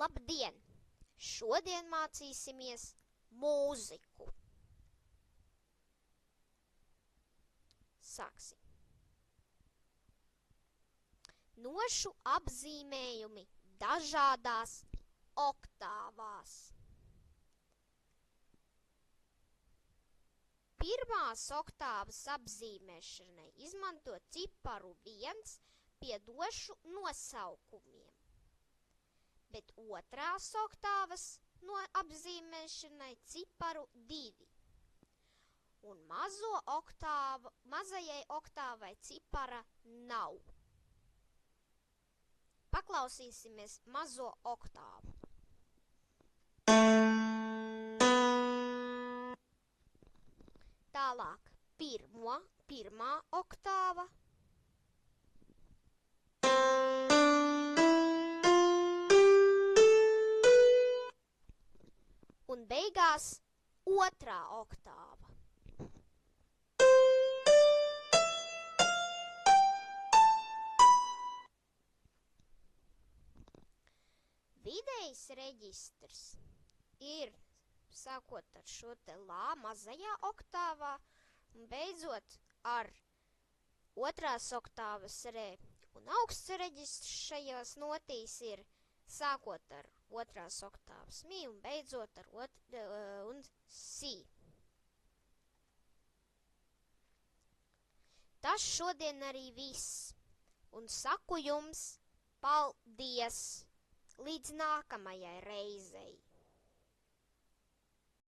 Labdien! Šodien mācīsimies mūziku. Sāksim. Nošu apzīmējumi dažādās oktāvās. Pirmās oktāvas apzīmēšanai izmanto ciparu 1 pie došu nosaukumiem, bet otrās oktāvas apzīmēšanai ciparu 2 un mazajai oktāvai cipara nav. Paklausīsimies mazo oktāvu. Tālāk pirmā oktāva. Un beigās otrā oktāva. Vidējs reģistrs ir sākot ar šo te lā mazajā oktāvā un beidzot ar otrās oktāvas re. Un augsts reģistrs šajās notīs ir sākot ar otrās oktāvas mi un beidzot ar un si. Tas šodien arī viss. Un saku jums paldies! Līdz nākamajai reizei!